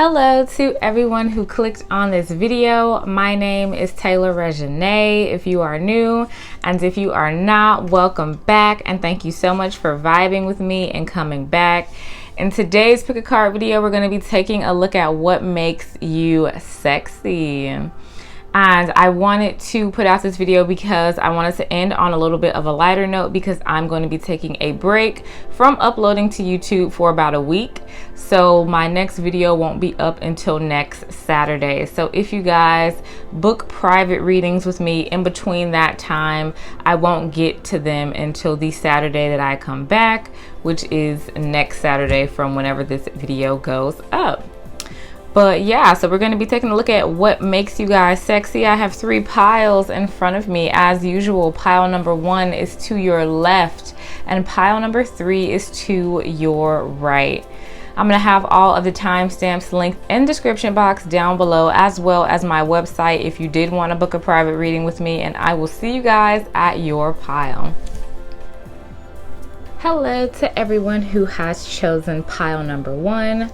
Hello to everyone who clicked on this video. My name is TayRB if you are new, and if you are not, welcome back and thank you so much for vibing with me and coming back. In today's pick a card video, we're going to be taking a look at what makes you sexy. And I wanted to put out this video because I wanted to end on a little bit of a lighter note, because I'm going to be taking a break from uploading to YouTube for about a week. So my next video won't be up until next Saturday. So if you guys book private readings with me in between that time, I won't get to them until the Saturday that I come back, which is next Saturday from whenever this video goes up. But yeah, so we're going to be taking a look at what makes you guys sexy. I have 3 piles in front of me. As usual, pile number 1 is to your left and pile number 3 is to your right. I'm going to have all of the timestamps linked in the description box down below, as well as my website if you did want to book a private reading with me, and I will see you guys at your pile. Hello to everyone who has chosen pile number 1.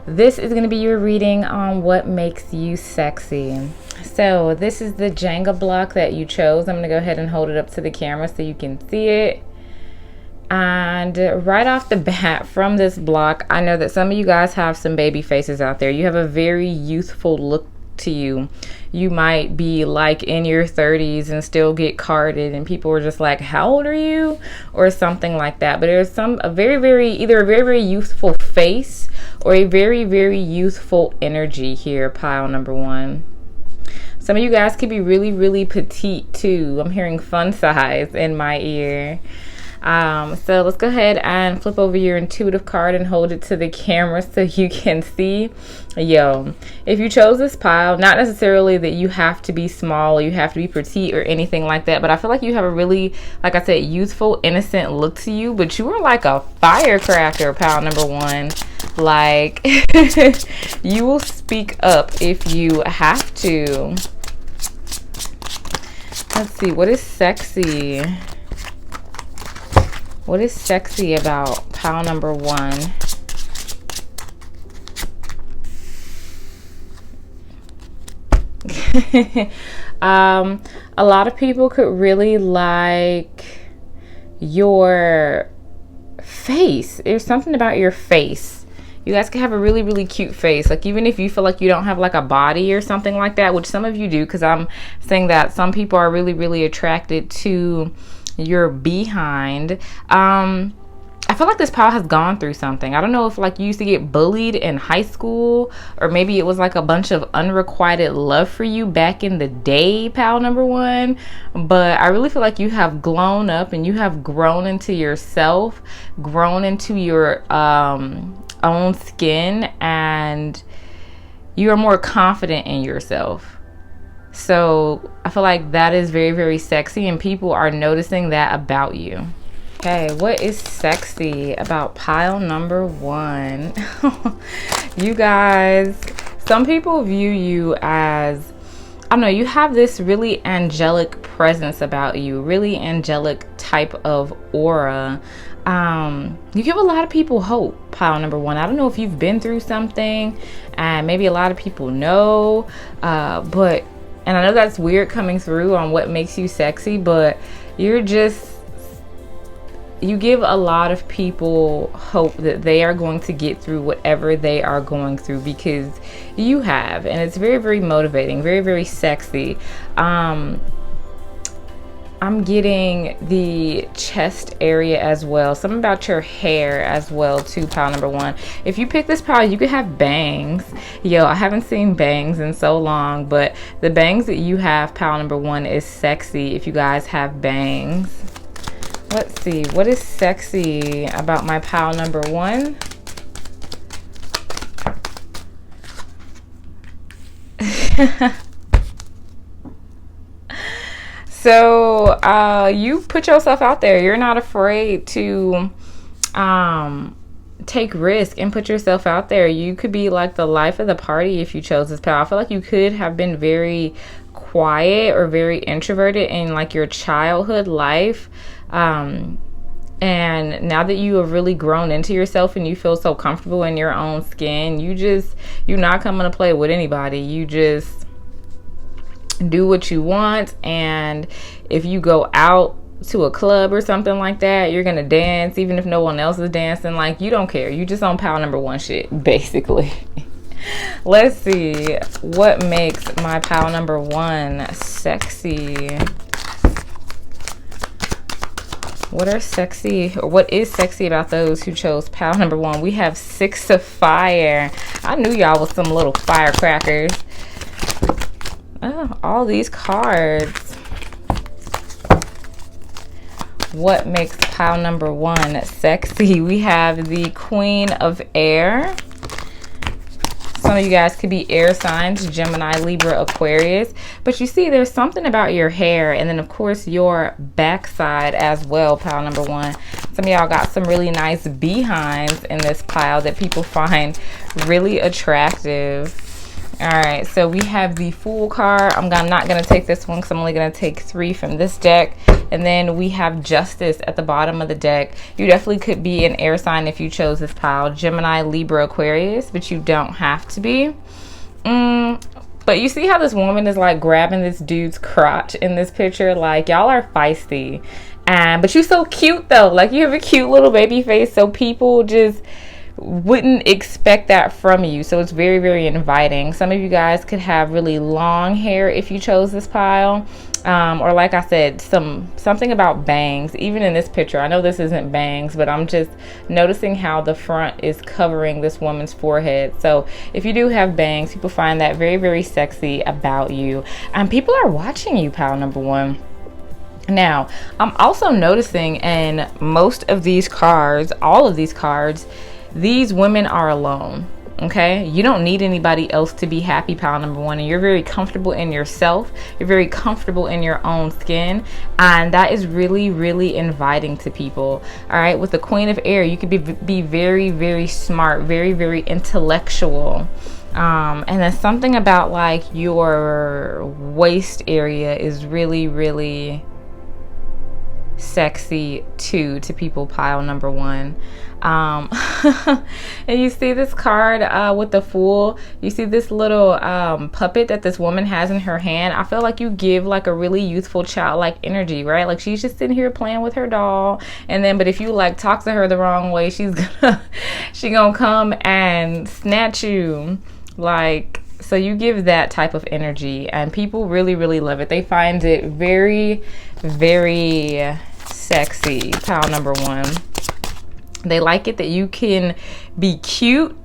This is going to be your reading on what makes you sexy. So this is the Jenga block that you chose. I'm going to go ahead and hold it up to the camera so you can see it. And right off the bat from this block, I know that some of you guys have some baby faces out there. You have a very youthful look to you. You might be like in your 30s and still get carded and people are just like, how old are you? Or something like that. But there's either a very youthful face or a very youthful energy here, pile number 1. Some of you guys could be really petite too. I'm hearing fun size in my ear. So let's go ahead and flip over your intuitive card and hold it to the camera so you can see. Yo, if you chose this pile, not necessarily that you have to be small or you have to be petite or anything like that, but I feel like you have a really, like I said, youthful, innocent look to you, but you are like a firecracker, pile number 1. Like, you will speak up if you have to. Let's see, what is sexy? What is sexy about pile number 1? A lot of people could really like your face. There's something about your face. You guys can have a really cute face. Like, even if you feel like you don't have like a body or something like that, which some of you do, because I'm saying that some people are really attracted to your behind. I feel like this pile has gone through something. I don't know if like you used to get bullied in high school, or maybe it was like a bunch of unrequited love for you back in the day, pile number 1. But I really feel like you have grown up and you have grown into yourself, grown into your own skin, and you are more confident in yourself. So I feel like that is very sexy, and people are noticing that about you. Okay, what is sexy about pile number 1? You guys, some people view you as, I don't know, you have this really angelic presence about you, really angelic type of aura. You give a lot of people hope, pile number 1. I don't know if you've been through something, and maybe a lot of people know, and I know that's weird coming through on what makes you sexy, but you give a lot of people hope that they are going to get through whatever they are going through, because you have, and it's very motivating, very sexy. I'm getting the chest area as well, something about your hair as well too, pile number 1. If you pick this pile, you could have bangs. Yo, I haven't seen bangs in so long, but the bangs that you have, pile number 1, is sexy if you guys have bangs. Let's see, what is sexy about my pile number 1? So you put yourself out there. You're not afraid to take risk and put yourself out there. You could be like the life of the party if you chose this pile. I feel like you could have been very quiet or very introverted in like your childhood life. And now that you have really grown into yourself and you feel so comfortable in your own skin, you're not coming to play with anybody. You just do what you want. And if you go out to a club or something like that, you're gonna dance even if no one else is dancing. Like, you don't care. You just on pile number one shit, basically. Let's see what makes my pile number one sexy. What is sexy about those who chose pile number one? We have 6 of fire. I knew y'all was some little firecrackers. Oh, all these cards. What makes pile number one sexy? We have the Queen of Air. Some of you guys could be air signs, Gemini, Libra, Aquarius. But you see, there's something about your hair, and then of course your backside as well, pile number one. Some of y'all got some really nice behinds in this pile that people find really attractive. All right, so we have the Fool card. I'm not going to take this one because I'm only going to take 3 from this deck. And then we have Justice at the bottom of the deck. You definitely could be an air sign if you chose this pile. Gemini, Libra, Aquarius, but you don't have to be. But you see how this woman is like grabbing this dude's crotch in this picture? Like, y'all are feisty. But you're so cute though. Like, you have a cute little baby face, so people just wouldn't expect that from you. So it's very, very inviting. Some of you guys could have really long hair if you chose this pile, or like I said, something about bangs. Even in this picture, I know this isn't bangs, but I'm just noticing how the front is covering this woman's forehead. So if you do have bangs, people find that very, very sexy about you, and people are watching you, pile number one. Now, I'm also noticing in most of these cards, all of these cards, these women are alone. Okay, you don't need anybody else to be happy, pile number one, and you're very comfortable in yourself. You're very comfortable in your own skin, and that is really, really inviting to people. All right, with the Queen of Air, you could be very, very smart, very, very intellectual. And then something about like your waist area is really, really sexy too to people, pile number one. And you see this card with the Fool. You see this little puppet that this woman has in her hand. I feel like you give like a really youthful childlike energy, right? Like, she's just sitting here playing with her doll, and then but if you like talk to her the wrong way, she gonna come and snatch you. Like, so you give that type of energy, and people really, really love it. They find it very, very sexy, pile number one. They like it that you can be cute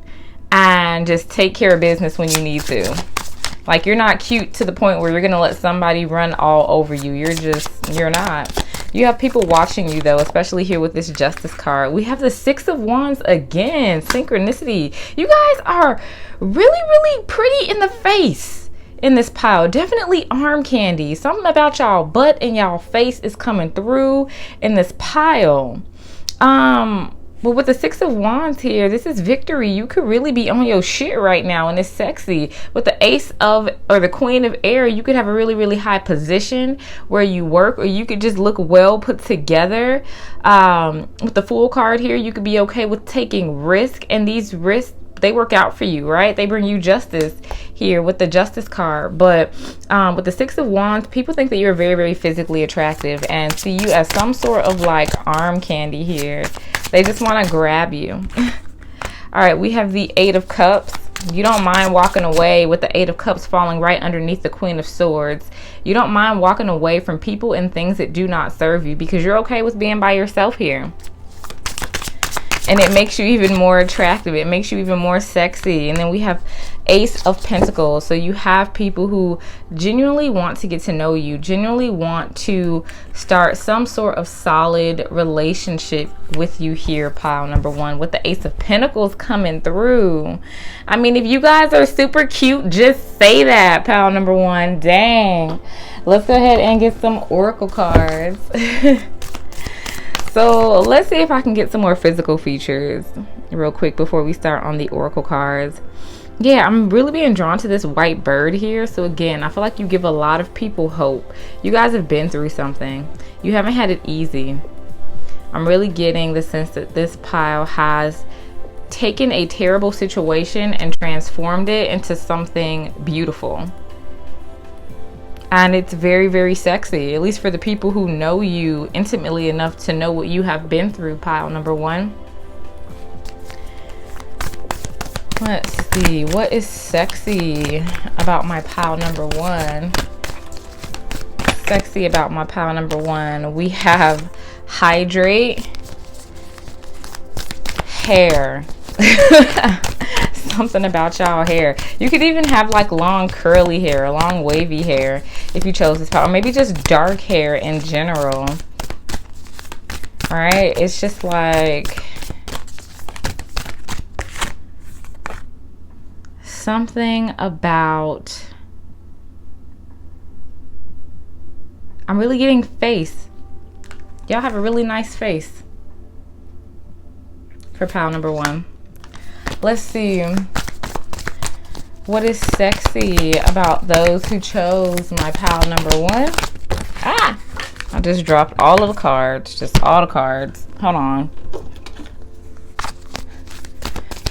and just take care of business when you need to. Like, you're not cute to the point where you're gonna let somebody run all over you. You're not. You have people watching you though, especially here with this Justice card. We have the 6 of Wands again, synchronicity. You guys are really, really pretty in the face in this pile. Definitely arm candy. Something about y'all butt and y'all face is coming through in this pile. But with the 6 of Wands here, this is victory. You could really be on your shit right now, and it's sexy. With the the Queen of Air, you could have a really, really high position where you work, or you could just look well put together. With the Fool card here, you could be okay with taking risk, and these risks, they work out for you, right? They bring you justice here with the Justice card. But with the 6 of Wands, people think that you're very, very physically attractive and see you as some sort of like arm candy here. They just want to grab you. All right, we have the 8 of Cups. You don't mind walking away with the 8 of Cups falling right underneath the Queen of Swords. You don't mind walking away from people and things that do not serve you because you're okay with being by yourself here. And it makes you even more attractive. It makes you even more sexy. And then we have Ace of Pentacles. So you have people who genuinely want to get to know you, genuinely want to start some sort of solid relationship with you here, pile number one, with the Ace of Pentacles coming through. I mean, if you guys are super cute, just say that, pile number one. Dang. Let's go ahead and get some Oracle cards. So let's see if I can get some more physical features real quick before we start on the Oracle cards. Yeah, I'm really being drawn to this white bird here. So again, I feel like you give a lot of people hope. You guys have been through something. You haven't had it easy. I'm really getting the sense that this pile has taken a terrible situation and transformed it into something beautiful. And it's very, very sexy, at least for the people who know you intimately enough to know what you have been through, pile number one. Let's see, what is sexy about my pile number one? Sexy about my pile number one, we have hydrate, hair. Something about y'all hair. You could even have like long curly hair, long wavy hair if you chose this pile, or maybe just dark hair in general. All right, it's just like something about, I'm really getting face. Y'all have a really nice face for pile number one. Let's see. What is sexy about those who chose my pile number one? Ah! I just dropped all of the cards. Just all the cards. Hold on.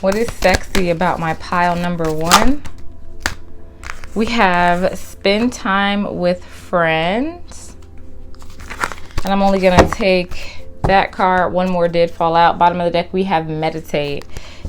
What is sexy about my pile number one? We have spend time with friends. And I'm only going to take that card. One more did fall out. Bottom of the deck, we have meditate.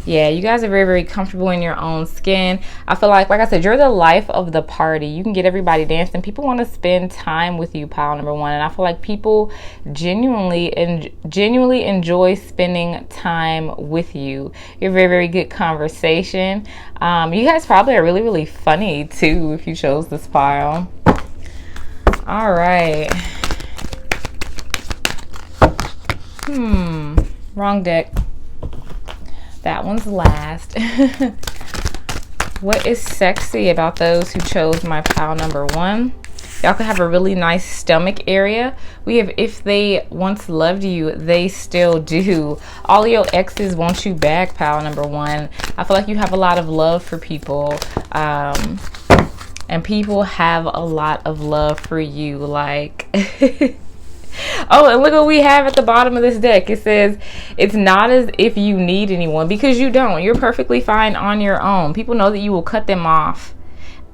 Yeah, you guys are very, very comfortable in your own skin. I feel like I said, you're the life of the party. You can get everybody dancing. People want to spend time with you, pile number one. And I feel like people genuinely enjoy spending time with you. You're very, very good conversation. You guys probably are really, really funny too if you chose this pile. All right. Wrong deck. That one's last. What is sexy about those who chose my pile number one? Y'all could have a really nice stomach area. We have, if they once loved you, they still do. All your exes want you back, pile number one. I feel like you have a lot of love for people. And people have a lot of love for you. Like... Oh, and look what we have at the bottom of this deck. It says, it's not as if you need anyone, because you don't. You're perfectly fine on your own. People know that you will cut them off.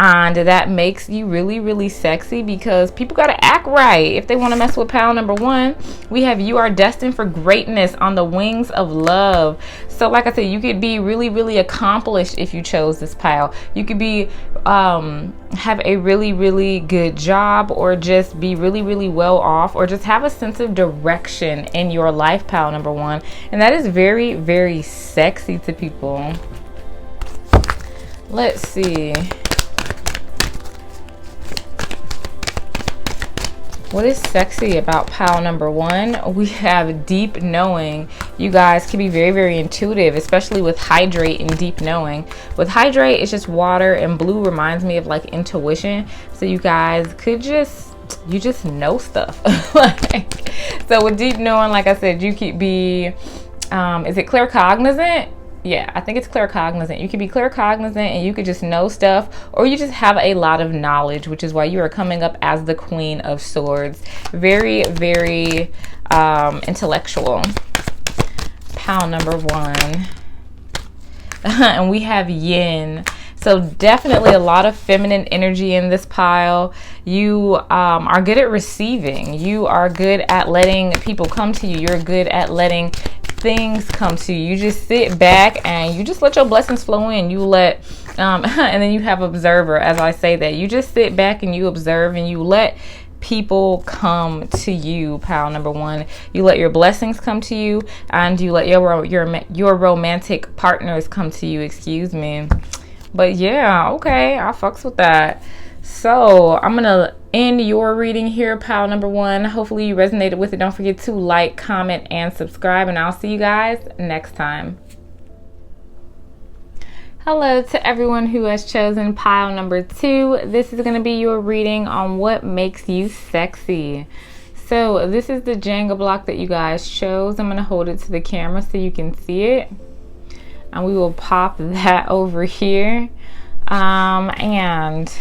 And that makes you really, really sexy, because people got to act right if they want to mess with pile number one. We have, you are destined for greatness on the wings of love. So like I said, you could be really, really accomplished if you chose this pile. You could be, have a really, really good job, or just be really, really well off, or just have a sense of direction in your life, pile number one. And that is very, very sexy to people. Let's see. What is sexy about pile number one? We have deep knowing. You guys can be very, very intuitive, especially with hydrate and deep knowing. With hydrate, it's just water, and blue reminds me of like intuition. So you guys could just, you just know stuff. So with deep knowing, like I said, you could be, is it claircognizant? Yeah, I think it's claircognizant. You could be claircognizant and you could just know stuff, or you just have a lot of knowledge, which is why you are coming up as the Queen of Swords. Very, very intellectual. Pile number one. And we have yin. So definitely a lot of feminine energy in this pile. You are good at receiving. You are good at letting people come to you. You're good at letting things come to you. You just sit back and you just let your blessings flow in. You let and then you have observer. As I say that, you just sit back and you observe, and you let people come to you, pile number one. You let your blessings come to you, and you let your romantic partners come to you, excuse me. But yeah, okay, I fucks with that. So I'm gonna end your reading here, pile number one. Hopefully you resonated with it. Don't forget to like, comment, and subscribe, and I'll see you guys next time. Hello to everyone who has chosen pile number two. This is going to be your reading on what makes you sexy. So this is the Jenga block that you guys chose. I'm going to hold it to the camera so you can see it. And we will pop that over here. And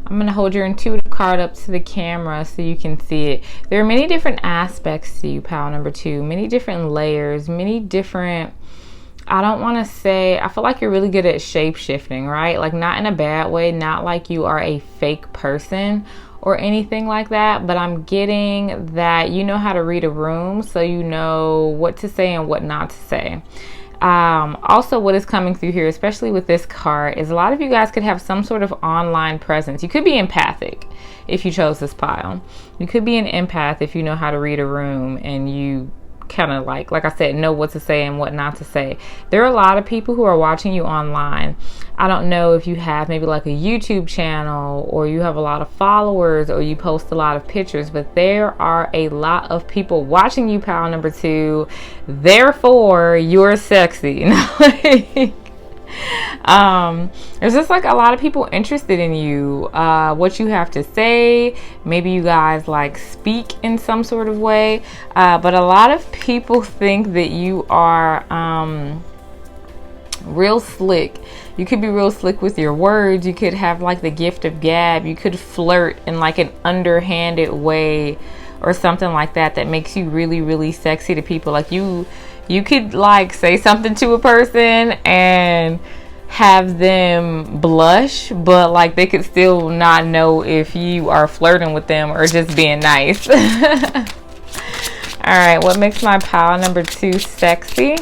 I'm going to hold your intuitive card up to the camera so you can see it. There are many different aspects to you, pile number 2. Many different layers, many different, I don't want to say, I feel like you're really good at shape shifting, right? Like, not in a bad way, not like you are a fake person or anything like that, but I'm getting that you know how to read a room, so you know what to say and what not to say. Also, what is coming through here, especially with this card, is a lot of you guys could have some sort of online presence. You could be empathic if you chose this pile. You could be an empath if you know how to read a room and you kind of like I said, know what to say and what not to say. There are a lot of people who are watching you online. I don't know if you have maybe like a YouTube channel, or you have a lot of followers, or you post a lot of pictures, but there are a lot of people watching you, pile number 2. Therefore, you're sexy. There's just like a lot of people interested in you, what you have to say. Maybe you guys like speak in some sort of way, but a lot of people think that you are real slick. You could be real slick with your words. You could have like the gift of gab. You could flirt in like an underhanded way or something like that, that makes you really, really sexy to people. Like you could like say something to a person and have them blush, but like they could still not know if you are flirting with them or just being nice. All right, what makes my pile number 2 sexy?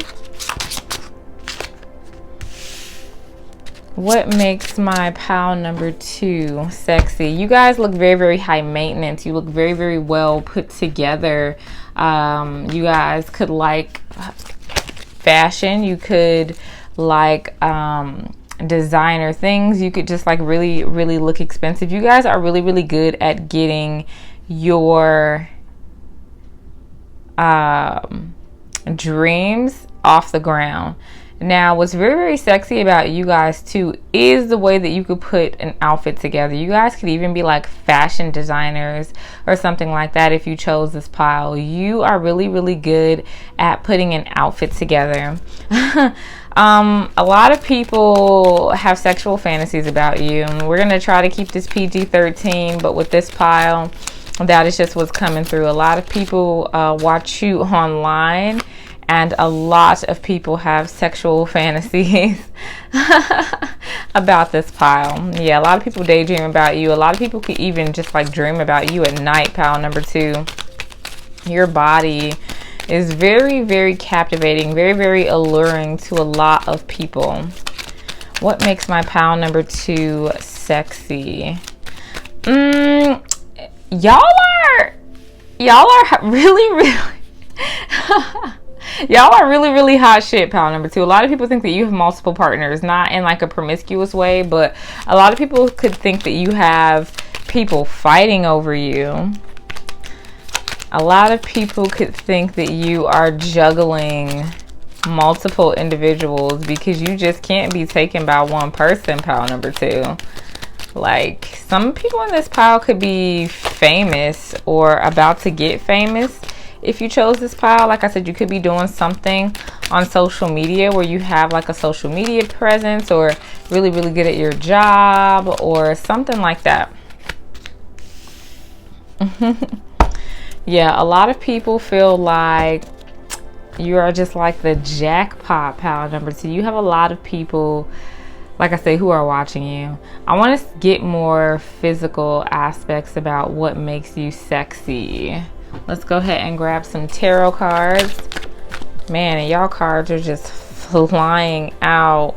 What makes my pile number 2 sexy? You guys look very, very high maintenance. You look very, very well put together. You guys could like fashion. You could like designer things. You could just like really, really look expensive. You guys are really, really good at getting your dreams off the ground. Now, what's very, very sexy about you guys too is the way that you could put an outfit together. You guys could even be like fashion designers or something like that if you chose this pile. You are really, really good at putting an outfit together. A lot of people have sexual fantasies about you, and we're going to try to keep this PG-13, but with this pile, that is just what's coming through. A lot of people watch you online, and a lot of people have sexual fantasies about this pile. Yeah, a lot of people daydream about you. A lot of people could even just like dream about you at night, pile number 2. Your body is very, very captivating, very, very alluring to a lot of people. What makes my pile number 2 sexy? Y'all are really y'all are really, really hot shit, pile number 2. A lot of people think that you have multiple partners, not in like a promiscuous way, but a lot of people could think that you have people fighting over you. A lot of people could think that you are juggling multiple individuals because you just can't be taken by one person, pile number 2. Like, some people in this pile could be famous or about to get famous. If you chose this pile, like I said, you could be doing something on social media where you have like a social media presence, or really, really good at your job or something like that. Yeah, a lot of people feel like you are just like the jackpot, pile number 2. You have a lot of people, like I say, who are watching you. I want to get more physical aspects about what makes you sexy. Let's go ahead and grab some tarot cards. Man, and y'all cards are just flying out.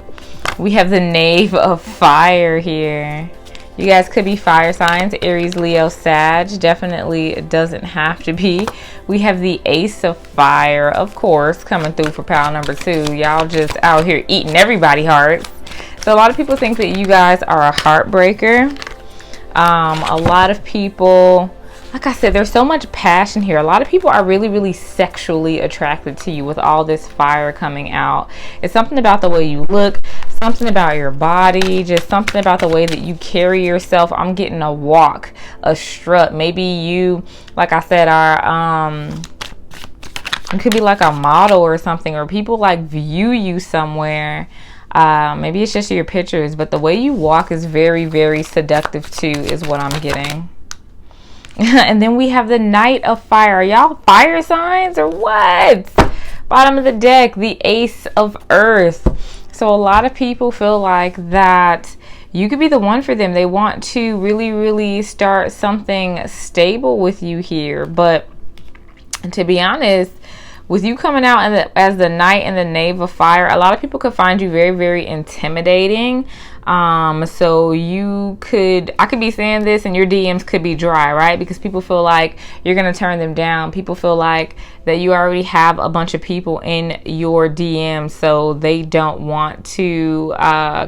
We have the Knave of Fire here. You guys could be fire signs, Aries, Leo, Sag. Definitely doesn't have to be. We have the Ace of Fire, of course, coming through for pile number 2. Y'all just out here eating everybody's hearts. So a lot of people think that you guys are a heartbreaker. A lot of people, like I said, there's so much passion here. A lot of people are really, really sexually attracted to you with all this fire coming out. It's something about the way you look, something about your body, just something about the way that you carry yourself. I'm getting a walk, a strut. Maybe you, like I said, are you could be like a model or something, or people like view you somewhere. Maybe it's just your pictures, but the way you walk is very, very seductive too, is what I'm getting. And then we have the Knight of Fire. Y'all fire signs or what? Bottom of the deck, the Ace of Earth. So a lot of people feel like that you could be the one for them. They want to really, really start something stable with you here. But to be honest, with you coming out as the Knight and the Knave of Fire, a lot of people could find you very, very intimidating. So I could be saying this and your DMs could be dry, right? Because people feel like you're going to turn them down. People feel like that you already have a bunch of people in your DMs, so they don't want to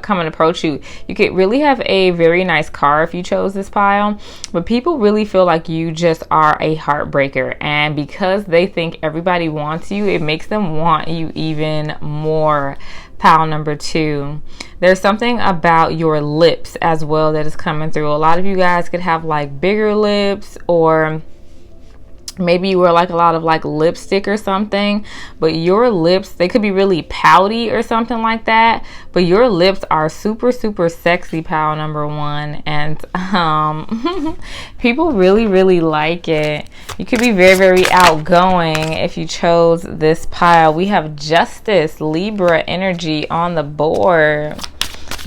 come and approach you. You could really have a very nice car if you chose this pile, but people really feel like you just are a heartbreaker, and because they think everybody wants you, it makes them want you even more. Pile number 2. There's something about your lips as well that is coming through. A lot of you guys could have like bigger lips, or maybe you wear like a lot of like lipstick or something, but your lips, they could be really pouty or something like that, but your lips are super, super sexy, pile number 1. And people really, really like it. You could be very, very outgoing if you chose this pile. We have Justice, Libra energy on the board.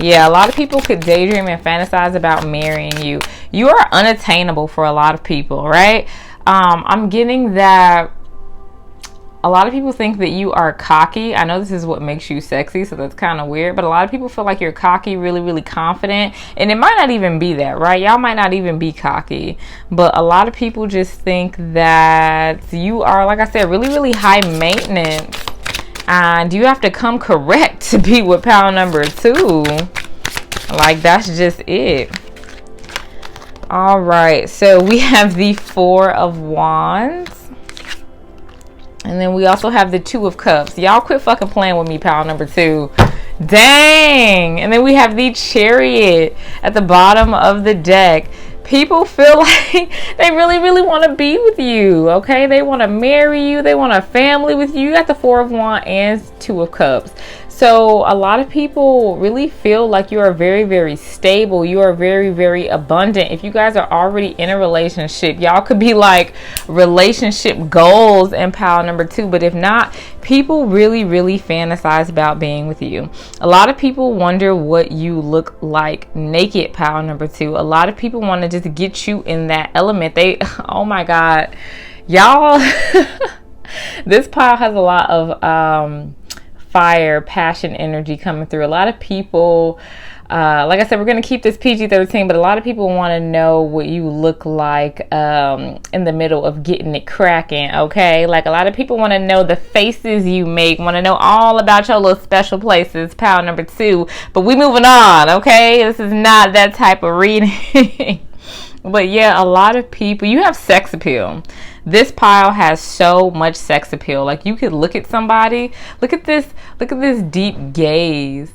Yeah, a lot of people could daydream and fantasize about marrying you. You are unattainable for a lot of people, right? I'm getting that a lot of people think that you are cocky. I know this is what makes you sexy, so that's kind of weird, but a lot of people feel like you're cocky, really, really confident, and it might not even be that, right? Y'all might not even be cocky, but a lot of people just think that you are, like I said, really, really high maintenance, and you have to come correct to be with pile number 2. Like, that's just it. All right, so we have the 4 of Wands, and then we also have the 2 of Cups. Y'all quit fucking playing with me, pile number 2. Dang. And then we have the Chariot at the bottom of the deck. People feel like they really, really want to be with you, okay? They want to marry you. They want a family with you. You got the 4 of Wands and 2 of Cups. So a lot of people really feel like you are very, very stable. You are very, very abundant. If you guys are already in a relationship, y'all could be like relationship goals in pile number 2. But if not, people really, really fantasize about being with you. A lot of people wonder what you look like naked, pile number 2. A lot of people want to just get you in that element. Oh my God, y'all, this pile has a lot of fire, passion, energy coming through. A lot of people, like I said, we're going to keep this PG-13, but a lot of people want to know what you look like in the middle of getting it cracking, okay? Like, a lot of people want to know the faces you make, want to know all about your little special places, pile number 2. But we moving on, okay? This is not that type of reading. But yeah, a lot of people, you have sex appeal. This pile has so much sex appeal. Like, you could look at somebody, look at this deep gaze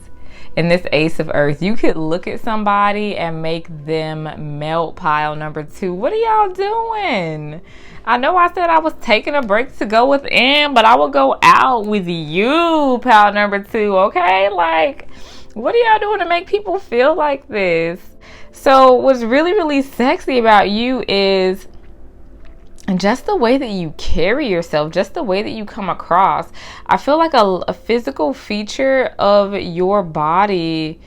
in this Ace of Earth. You could look at somebody and make them melt, pile number 2. What are y'all doing? I know I said I was taking a break to go within, but I will go out with you, pile number 2, okay? Like, what are y'all doing to make people feel like this? So what's really, really sexy about you is just the way that you carry yourself, just the way that you come across. I feel like a physical feature of your body,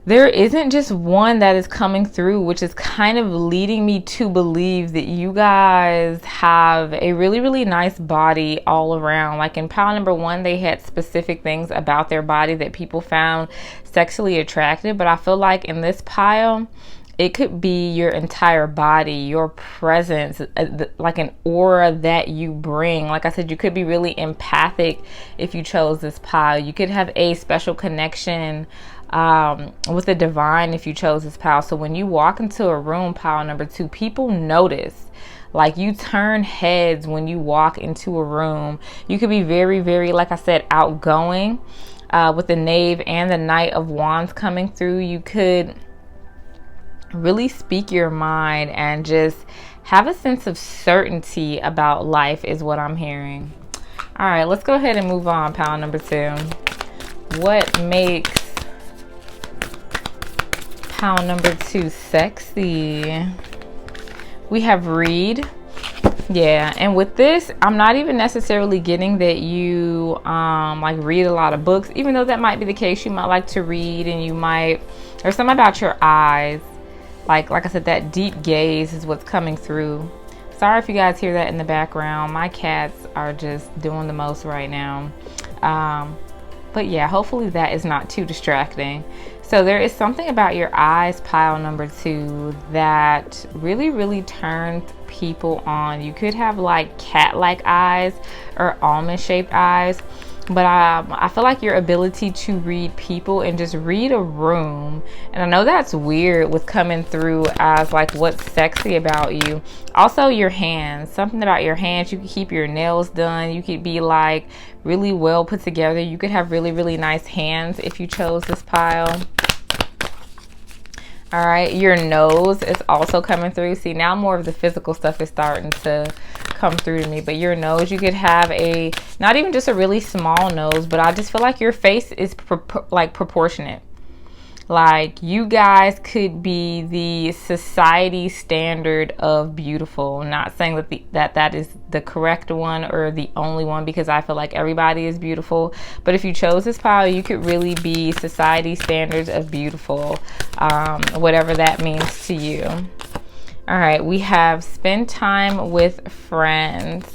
there isn't just one that is coming through, which is kind of leading me to believe that you guys have a really, really nice body all around. Like in pile number 1, they had specific things about their body that people found sexually attractive, but I feel like in this pile, it could be your entire body, your presence, like an aura that you bring. Like I said, you could be really empathic if you chose this pile. You could have a special connection with the divine if you chose this pile. So when you walk into a room, pile number 2, people notice. Like, you turn heads when you walk into a room. You could be very, very, like I said, outgoing with the Knave and the Knight of Wands coming through. You could really speak your mind and just have a sense of certainty about life is what I'm hearing. All right, let's go ahead and move on, pile number 2. What makes pile number 2 sexy? We have read. Yeah, and with this, I'm not even necessarily getting that you like read a lot of books, even though that might be the case. You might like to read, and you might, there's something about your eyes, like I said, that deep gaze is what's coming through. Sorry if you guys hear that in the background. My cats are just doing the most right now. But yeah, hopefully that is not too distracting. So there is something about your eyes, pile number 2, that really, really turns people on. You could have like cat-like eyes or almond-shaped eyes, but I feel like your ability to read people and just read a room, and I know that's weird with coming through as like what's sexy about you. Also your hands, something about your hands. You could keep your nails done. You could be like really well put together. You could have really, really nice hands if you chose this pile. All right, your nose is also coming through. See, now more of the physical stuff is starting to come through to me, but your nose, you could have a, not even just a really small nose, but I just feel like your face is proportionate. Like you guys could be the society standard of beautiful. I'm not saying that that is the correct one or the only one, because I feel like everybody is beautiful. But if you chose this pile, you could really be society standards of beautiful, whatever that means to you. All right, we have spend time with friends,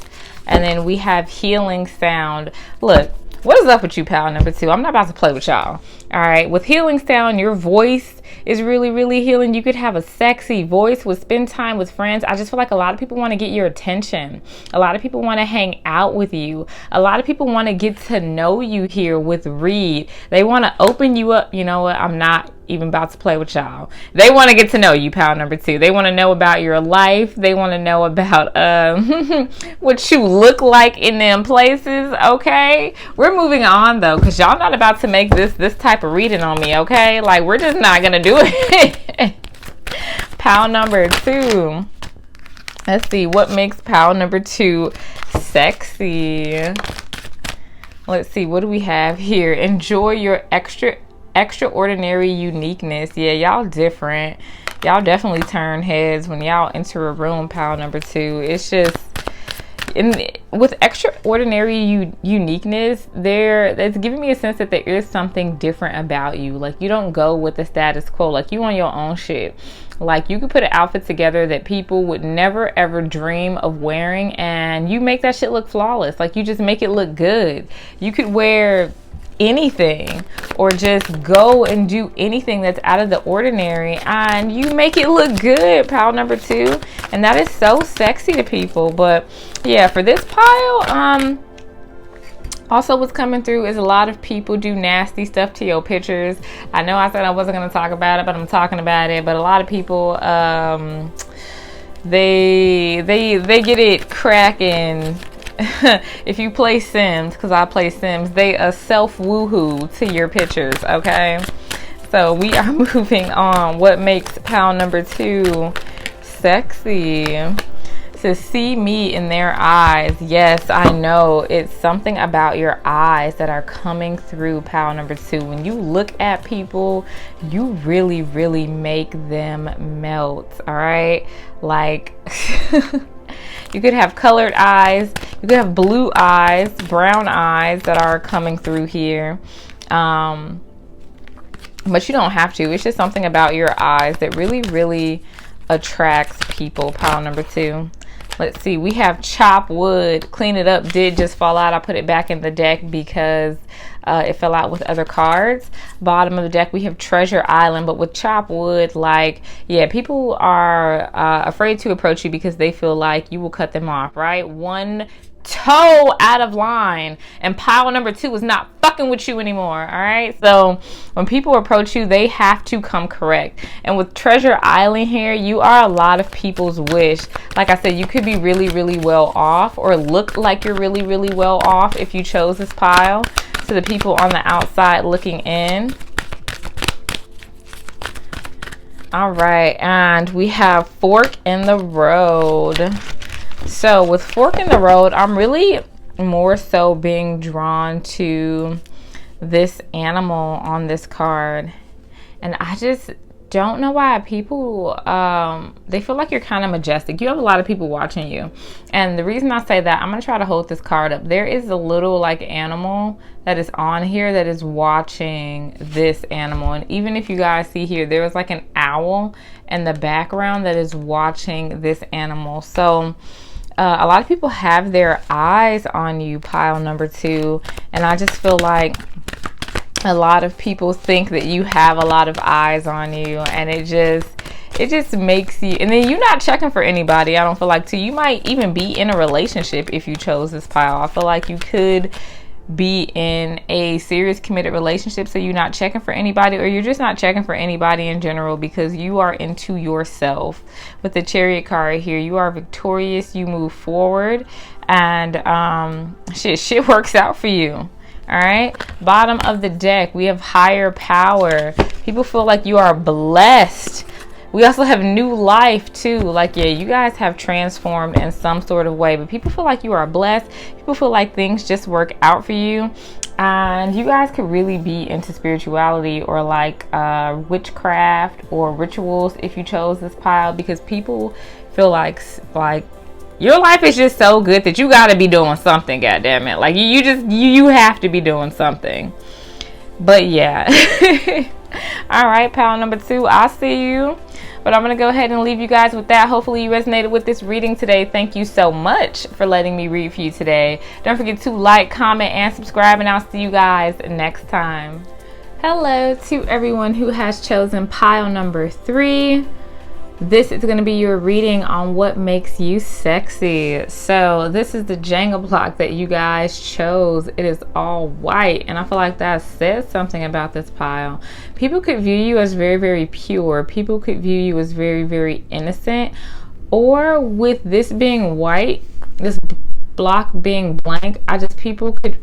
and then we have healing sound. Look, what is up with you, pal number 2? I'm not about to play with y'all. All right, with healing sound, your voice is really, really healing. You could have a sexy voice with spend time with friends. I just feel like a lot of people want to get your attention. A lot of people want to hang out with you. A lot of people want to get to know you here with read. They want to open you up. You know what? I'm not even about to play with y'all. They want to get to know you, pal number 2. They want to know about your life. They want to know about what you look like in them places. Okay, we're moving on though, because y'all not about to make this type of reading on me. Okay, like we're just not gonna do it. Pal number 2. Let's see what makes pal number 2 sexy. Let's see, what do we have here? Enjoy your extraordinary uniqueness. Yeah, y'all different. Y'all definitely turn heads when y'all enter a room, pile number 2. It's just with extraordinary uniqueness, that's giving me a sense that there is something different about you. Like you don't go with the status quo. Like you on your own shit. Like you could put an outfit together that people would never ever dream of wearing, and you make that shit look flawless. Like you just make it look good. You could wear anything or just go and do anything that's out of the ordinary, and you make it look good, pile number 2, and that is so sexy to people. But yeah, for this pile, also what's coming through is a lot of people do nasty stuff to your pictures. I know I said I wasn't going to talk about it, but I'm talking about it. But a lot of people, they get it cracking. If you play Sims, because I play Sims, they self woohoo to your pictures. Okay, so we are moving on. What makes pile number 2 sexy? To see me in their eyes. Yes, I know it's something about your eyes that are coming through, pile number 2. When you look at people, you really, really make them melt. All right, like you could have colored eyes, you could have blue eyes, brown eyes that are coming through here, but you don't have to. It's just something about your eyes that really, really attracts people, pile number 2. Let's see, we have chop wood. Clean it up did just fall out. I put it back in the deck because it fell out with other cards. Bottom of the deck, we have treasure island. But with chop wood, like, yeah, people are afraid to approach you because they feel like you will cut them off, right? One toe out of line, and pile number 2 is not fucking with you anymore. All right, so when people approach you, they have to come correct. And with treasure island here, you are a lot of people's wish. Like I said, you could be really, really well off, or look like you're really, really well off if you chose this pile. To the people on the outside looking in. All right, and we have fork in the road. So with fork in the road, I'm really more so being drawn to this animal on this card, and I just don't know why people, they feel like you're kind of majestic. You have a lot of people watching you. And the reason I say that, I'm going to try to hold this card up. There is a little like animal that is on here that is watching this animal. And even if you guys see here, there is like an owl in the background that is watching this animal. So a lot of people have their eyes on you, pile number 2. And I just feel like a lot of people think that you have a lot of eyes on you, and it just makes you, and then you're not checking for anybody. I don't feel like too. You might even be in a relationship if you chose this pile. I feel like you could be in a serious committed relationship, so you're not checking for anybody, or you're just not checking for anybody in general because you are into yourself. With the Chariot card here, you are victorious, you move forward, and shit works out for you. All right, bottom of the deck, we have higher power. People feel like you are blessed. We also have new life too. Like, yeah, you guys have transformed in some sort of way, but people feel like you are blessed. People feel like things just work out for you. And you guys could really be into spirituality or like witchcraft or rituals if you chose this pile, because people feel like your life is just so good that you got to be doing something, goddammit. Like, you have to be doing something. But yeah. All right, pile number 2, I'll see you. But I'm going to go ahead and leave you guys with that. Hopefully you resonated with this reading today. Thank you so much for letting me read for you today. Don't forget to like, comment, and subscribe, and I'll see you guys next time. Hello to everyone who has chosen pile number 3. This is going to be your reading on what makes you sexy. So this is the Jenga block that you guys chose. It is all white, and I feel like that says something about this pile. People could view you as very, very pure. People could view you as very, very innocent. Or with this being white, this block being blank, people could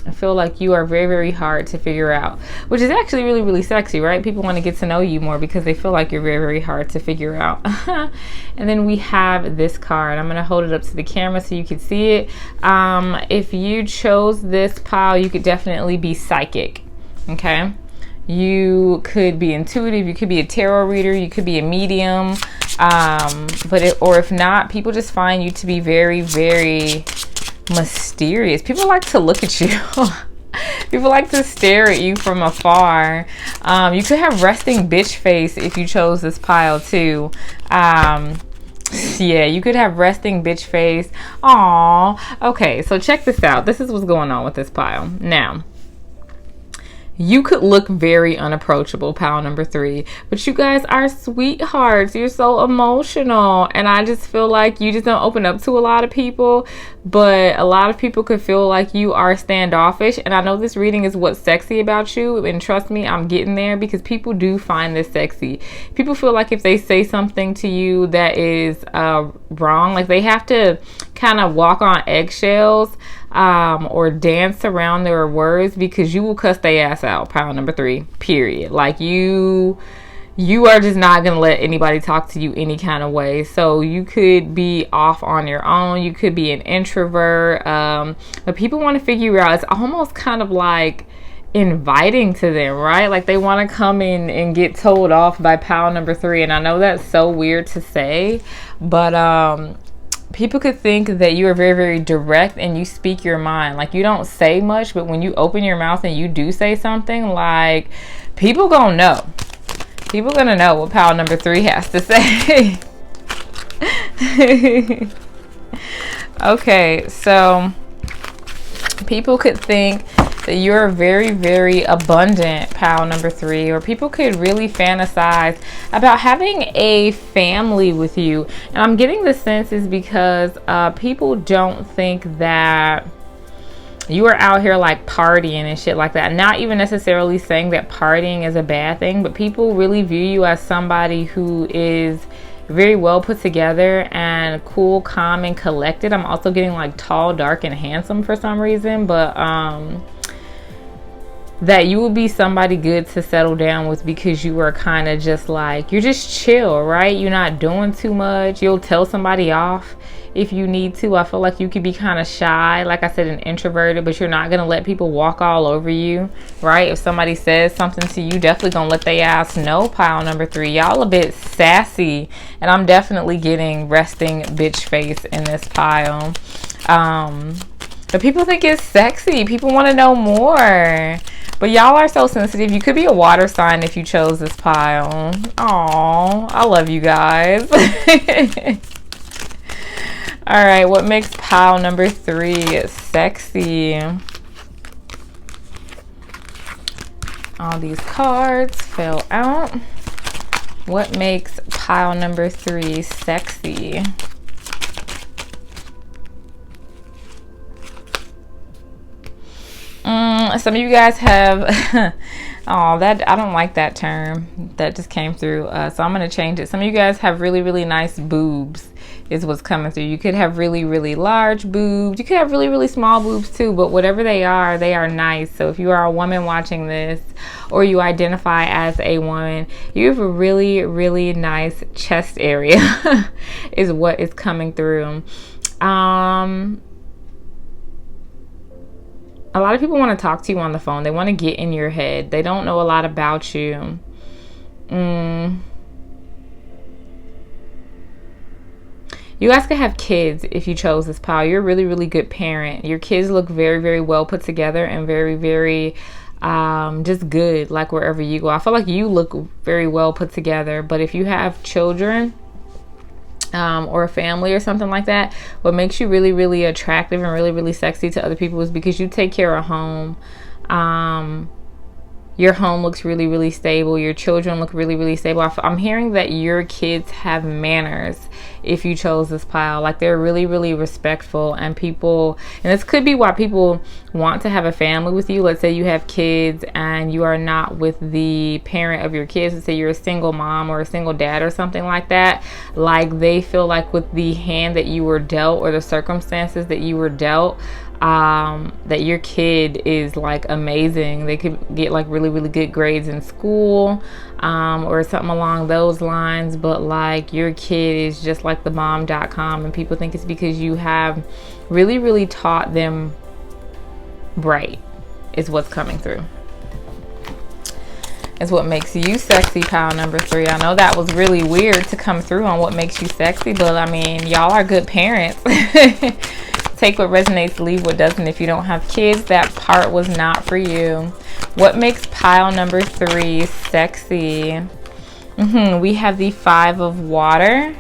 I feel like you are very, very hard to figure out, which is actually really, really sexy, right? People want to get to know you more because they feel like you're very, very hard to figure out. And then we have this card. I'm going to hold it up to the camera so you can see it. If you chose this pile, you could definitely be psychic, okay? You could be intuitive. You could be a tarot reader. You could be a medium. Or if not, people just find you to be very, very mysterious. People like to look at you. People like to stare at you from afar. You could have resting bitch face if you chose this pile too. Yeah, you could have resting bitch face. Aww. Okay, so check this out. This is what's going on with this pile. Now, you could look very unapproachable, pile number 3, but you guys are sweethearts. You're so emotional, and I just feel like you just don't open up to a lot of people, but a lot of people could feel like you are standoffish. And I know this reading is what's sexy about you, and trust me, I'm getting there, because people do find this sexy. People feel like if they say something to you that is wrong, like they have to kind of walk on eggshells or dance around their words, because you will cuss their ass out, pile number 3, period. Like you are just not going to let anybody talk to you any kind of way. So you could be off on your own. You could be an introvert. But people want to figure you out. It's almost kind of like inviting to them, right? Like they want to come in and get told off by pile number 3. And I know that's so weird to say, but people could think that you are very, very direct and you speak your mind. Like you don't say much, but when you open your mouth and you do say something, like people gonna know. People gonna know what pile number 3 has to say. Okay, so people could think that you're very, very abundant, pile number 3, or people could really fantasize about having a family with you. And I'm getting the sense is because people don't think that you are out here like partying and shit like that. Not even necessarily saying that partying is a bad thing, but people really view you as somebody who is very well put together and cool, calm, and collected. I'm also getting like tall, dark, and handsome for some reason, but that you will be somebody good to settle down with, because you are kind of just like, you're just chill, right? You're not doing too much. You'll tell somebody off if you need to. I feel like you could be kind of shy, like I said, an introverted, but you're not gonna let people walk all over you, right? If somebody says something to you, definitely gonna let they ass know. Pile number 3, y'all a bit sassy, and I'm definitely getting resting bitch face in this pile. But people think it's sexy. People want to know more. But y'all are so sensitive. You could be a water sign if you chose this pile. Aw, I love you guys. All right, what makes pile number 3 sexy? All these cards fell out. What makes pile number 3 sexy? Some of you guys have oh, that I don't like that term that just came through, so I'm gonna change it. Some of you guys have really, really nice boobs is what's coming through. You could have really, really large boobs. You could have really, really small boobs too, but whatever they are nice. So if you are a woman watching this, or you identify as a woman, you have a really, really nice chest area is what is coming through. A lot of people want to talk to you on the phone. They want to get in your head. They don't know a lot about you. You guys could have kids if you chose this pile. You're a really, really good parent. Your kids look very, very well put together and very, very just good, like wherever you go. I feel like you look very well put together. But if you have children, or a family or something like that, what makes you really, really attractive and really, really sexy to other people is because you take care of home. Your home looks really, really stable. Your children look really, really stable. I'm hearing that your kids have manners if you chose this pile. Like, they're really, really respectful, and people, and this could be why people want to have a family with you. Let's say you have kids and you are not with the parent of your kids. Let's say you're a single mom or a single dad or something like that. Like, they feel like with the hand that you were dealt, or the circumstances that you were dealt, that your kid is like amazing. They could get like really, really good grades in school, or something along those lines, but like your kid is just like the mom.com, and people think it's because you have really, really taught them right, is what's coming through. Is what makes you sexy, pile number 3. I know that was really weird to come through on what makes you sexy, but I mean, y'all are good parents. Take what resonates, leave what doesn't. If you don't have kids, that part was not for you. What makes pile number 3 sexy? We have the 5 of water.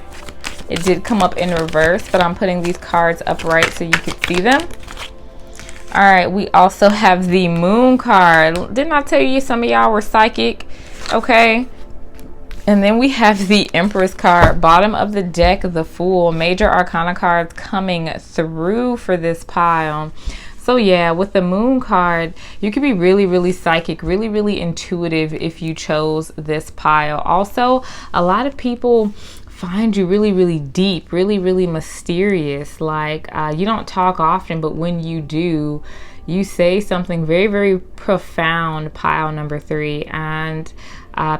It did come up in reverse, but I'm putting these cards upright so you could see them. All right, we also have the moon card. Didn't I tell you some of y'all were psychic? Okay. And then we have the Empress card, bottom of the deck, the Fool. Major Arcana cards coming through for this pile. So yeah, with the Moon card, you could be really, really psychic, really, really intuitive if you chose this pile. Also, a lot of people find you really, really deep, really, really mysterious. Like, you don't talk often, but when you do, you say something very, very profound, pile number 3. And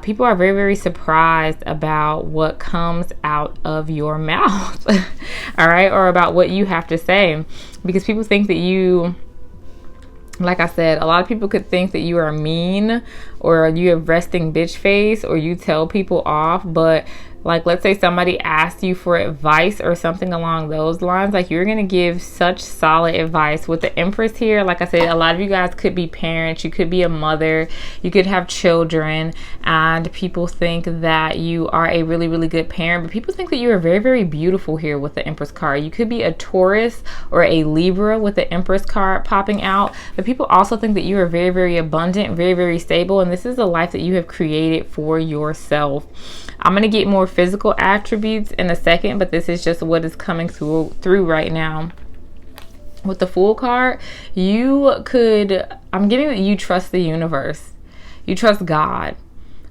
people are very, very surprised about what comes out of your mouth. All right, or about what you have to say, because people think that you, like I said, a lot of people could think that you are mean, or you have resting bitch face, or you tell people off. But like, let's say somebody asked you for advice or something along those lines, like, you're gonna give such solid advice. With the Empress here, like I said, a lot of you guys could be parents, you could be a mother, you could have children, and people think that you are a really, really good parent, but people think that you are very, very beautiful here with the Empress card. You could be a Taurus or a Libra with the Empress card popping out, but people also think that you are very, very abundant, very, very stable, and this is a life that you have created for yourself. I'm going to get more physical attributes in a second, but this is just what is coming through right now. With the Fool card, I'm getting that you trust the universe. You trust God.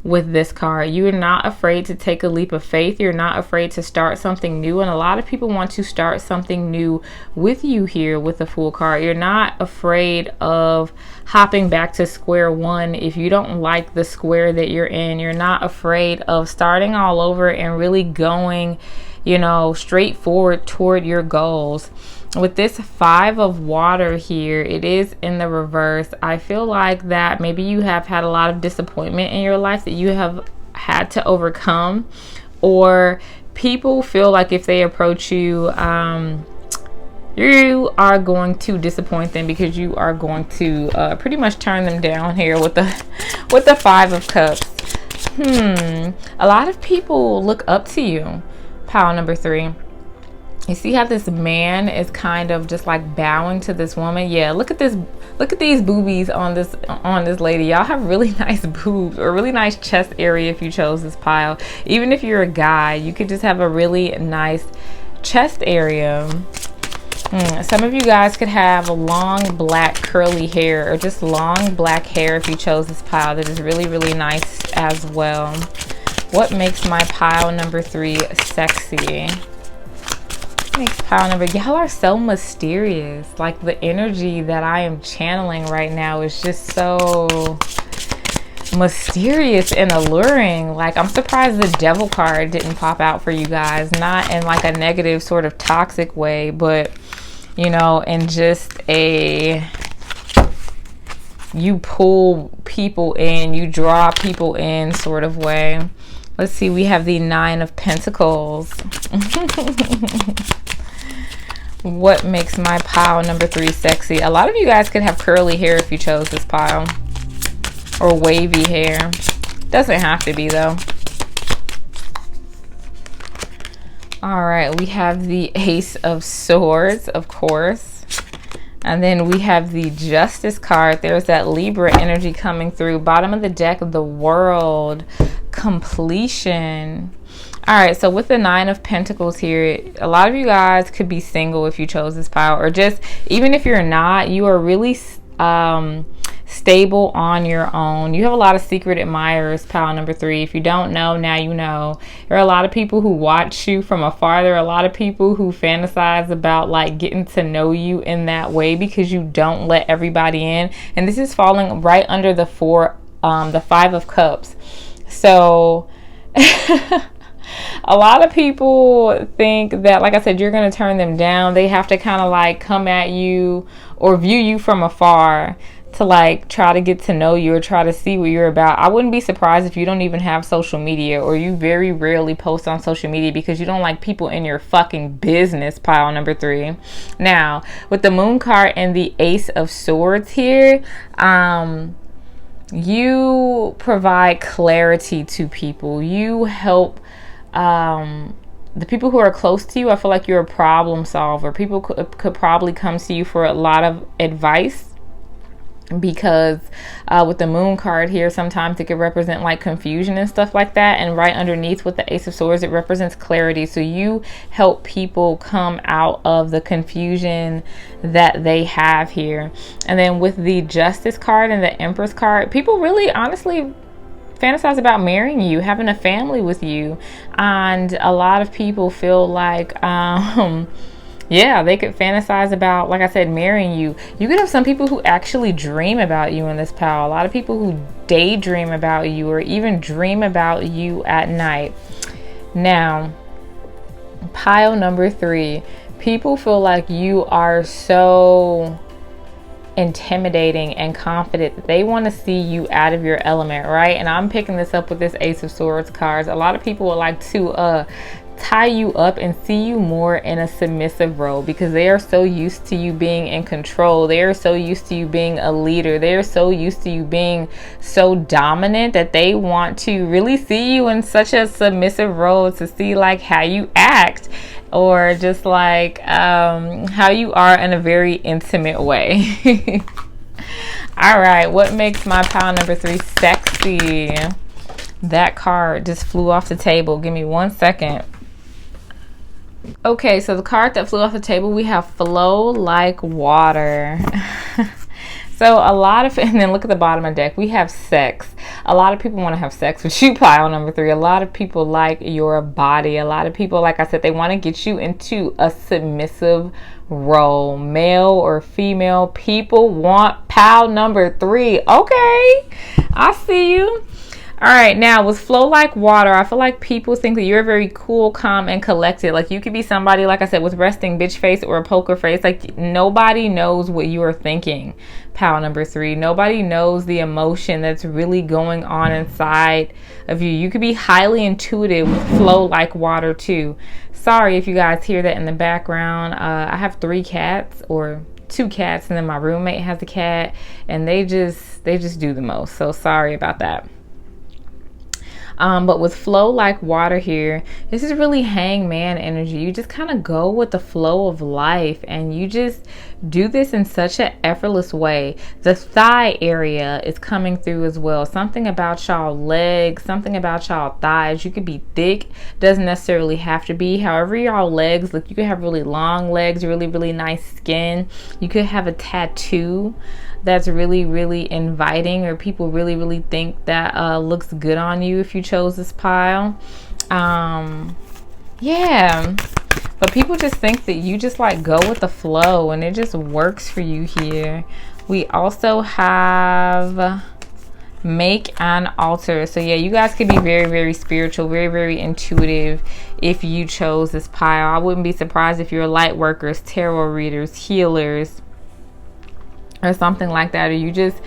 with this card. You're not afraid to take a leap of faith. You're not afraid to start something new. And a lot of people want to start something new with you here with the Fool card. You're not afraid of hopping back to square one if you don't like the square that you're in. You're not afraid of starting all over and really going, you know, straight forward toward your goals. With this 5 of water here, it is in the reverse. I feel like that maybe you have had a lot of disappointment in your life that you have had to overcome, or people feel like if they approach you, you are going to disappoint them because you are going to pretty much turn them down here with the 5 of Cups. A lot of people look up to you, pile number 3. You see how this man is kind of just like bowing to this woman? Yeah, look at this. Look at these boobies on this lady. Y'all have really nice boobs or really nice chest area if you chose this pile. Even if you're a guy, you could just have a really nice chest area. Some of you guys could have long black curly hair or just long black hair if you chose this pile. That is really, really nice as well. What makes my pile number 3 sexy? Makes pile number, y'all are so mysterious. Like the energy that I am channeling right now is just so mysterious and alluring. Like I'm surprised the Devil card didn't pop out for you guys, not in like a negative sort of toxic way, but you know, in just a you pull people in, you draw people in sort of way. Let's see, we have the 9 of Pentacles. What makes my pile number 3 sexy? A lot of you guys could have curly hair if you chose this pile, or wavy hair. Doesn't have to be though. All right, we have the Ace of Swords, of course. And then we have the Justice card. There's that Libra energy coming through. Bottom of the deck, the World, completion. All right, so with the 9 of Pentacles here, a lot of you guys could be single if you chose this pile, or just even if you're not, you are really stable on your own. You have a lot of secret admirers, pile number 3. If you don't know, now you know. There are a lot of people who watch you from afar. There are a lot of people who fantasize about like getting to know you in that way because you don't let everybody in. And this is falling right under the 5 of Cups. So a lot of people think that, like I said, you're going to turn them down. They have to kind of like come at you or view you from afar to like try to get to know you or try to see what you're about. I wouldn't be surprised if you don't even have social media, or you very rarely post on social media because you don't like people in your fucking business, pile number 3. Now, with the Moon card and the Ace of Swords here, you provide clarity to people. You help the people who are close to you. I feel like you're a problem solver. People could probably come to you for a lot of advice, because with the Moon card here, sometimes it could represent like confusion and stuff like that, and right underneath with the Ace of Swords, it represents clarity. So you help people come out of the confusion that they have here. And then with the Justice card and the Empress card, people really honestly fantasize about marrying you, having a family with you, and a lot of people feel like yeah, they could fantasize about, like I said, marrying you. You could have some people who actually dream about you in this pile. A lot of people who daydream about you or even dream about you at night. Now, pile number 3. People feel like you are so intimidating and confident that they want to see you out of your element, right? And I'm picking this up with this Ace of Swords cards. A lot of people would like to tie you up and see you more in a submissive role, because they are so used to you being in control. They are so used to you being a leader. They are so used to you being so dominant that they want to really see you in such a submissive role, to see like how you act, or just like how you are in a very intimate way. All right, what makes my pile number 3 sexy? That card just flew off the table. Give me 1 second. Okay, so the card that flew off the table, we have flow like water. So a lot of, and then look at the bottom of the deck. We have sex. A lot of people want to have sex with you, pile number 3. A lot of people like your body. A lot of people, like I said, they want to get you into a submissive role, male or female. People want pile number 3. Okay, I see you. All right, now with flow like water, I feel like people think that you're very cool, calm, and collected. Like you could be somebody, like I said, with resting bitch face or a poker face. Like nobody knows what you are thinking, pile number 3. Nobody knows the emotion that's really going on inside of you. You could be highly intuitive with flow like water too. Sorry if you guys hear that in the background. I have 3 cats, or 2 cats, and then my roommate has a cat, and they just do the most. So sorry about that. But with flow like water here, this is really hangman energy. You just kind of go with the flow of life, and you just do this in such an effortless way. The thigh area is coming through as well. Something about y'all legs, something about y'all thighs. You could be thick, doesn't necessarily have to be. However y'all legs look, you could have really long legs, really nice skin. You could have a tattoo that's really inviting, or people really think that looks good on you if you chose this pile. Yeah, but people just think that you just like go with the flow, and it just works for you here. We also have make an altar. So yeah, you guys could be very spiritual, very intuitive if you chose this pile. I wouldn't be surprised if you're light workers, tarot readers, healers, or something like that, or you just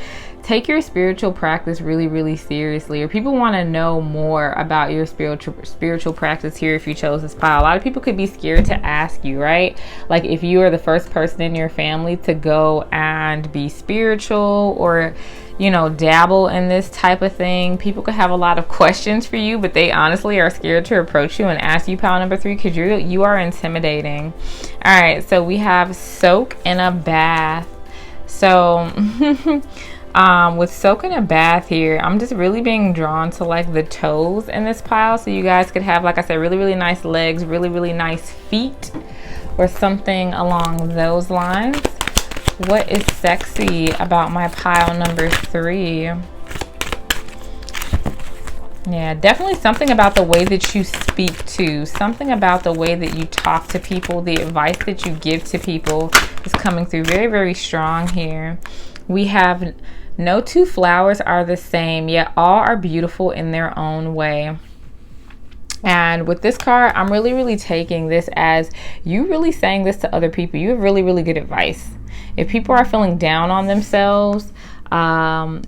take your spiritual practice really seriously, or people want to know more about your spiritual practice here if you chose this pile. A lot of people could be scared to ask you, right? Like if you are the first person in your family to go and be spiritual, or you know, dabble in this type of thing, people could have a lot of questions for you, but they honestly are scared to approach you and ask you, pile number 3, because you are intimidating. All right, so we have soak in a bath. So with soaking a bath here, I'm just really being drawn to like the toes in this pile. So you guys could have, like I said, really nice legs, really nice feet, or something along those lines. What is sexy about my pile number 3? Yeah, definitely something about the way that you speak to, something about the way that you talk to people, the advice that you give to people is coming through very strong here. We have no 2 flowers are the same, yet all are beautiful in their own way. And with this card, I'm really taking this as you really saying this to other people. You have really good advice. If people are feeling down on themselves,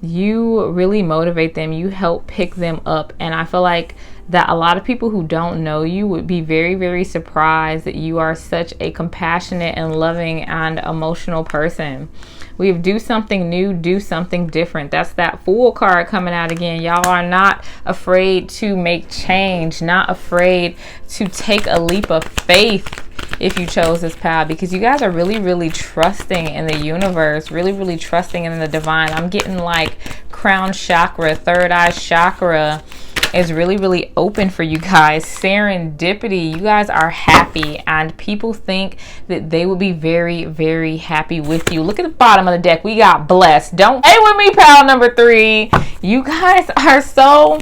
you really motivate them, you help pick them up. And I feel like that a lot of people who don't know you would be very surprised that you are such a compassionate and loving and emotional person. We have do something new, do something different. That's that Fool card coming out again. Y'all are not afraid to make change, not afraid to take a leap of faith if you chose this pile, because you guys are really trusting in the universe, really trusting in the divine. I'm getting like crown chakra, third eye chakra is really open for you guys. Serendipity, you guys are happy, and people think that they will be very happy with you. Look at the bottom of the deck. We got blessed. Don't play with me, pal number 3. You guys are so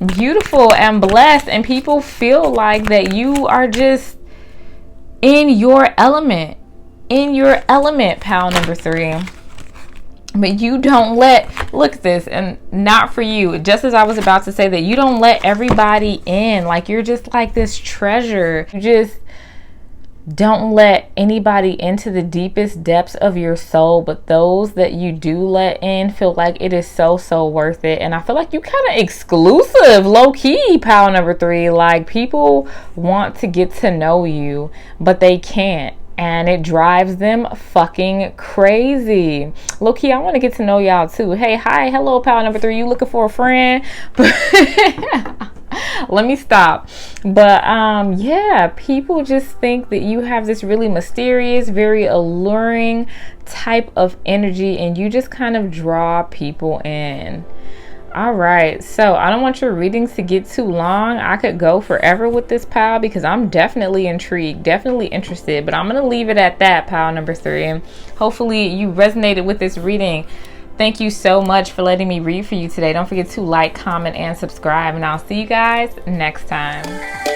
beautiful and blessed, and people feel like that you are just in your element, pal number 3. But you don't let, look at this, and not for you. Just as I was about to say that you don't let everybody in. Like you're just like this treasure. You just don't let anybody into the deepest depths of your soul. But those that you do let in feel like it is so worth it. And I feel like you kind of exclusive, low key, pal number 3. Like people want to get to know you, but they can't. And it drives them fucking crazy. Low-key, I want to get to know y'all too. Hey, hi, hello, pal number 3. You looking for a friend? Let me stop. But yeah, people just think that you have this really mysterious, very alluring type of energy, and you just kind of draw people in. All right, so I don't want your readings to get too long. I could go forever with this pile because I'm definitely intrigued, definitely interested, but I'm going to leave it at that, pile number 3. And hopefully you resonated with this reading. Thank you so much for letting me read for you today. Don't forget to like, comment, and subscribe, and I'll see you guys next time.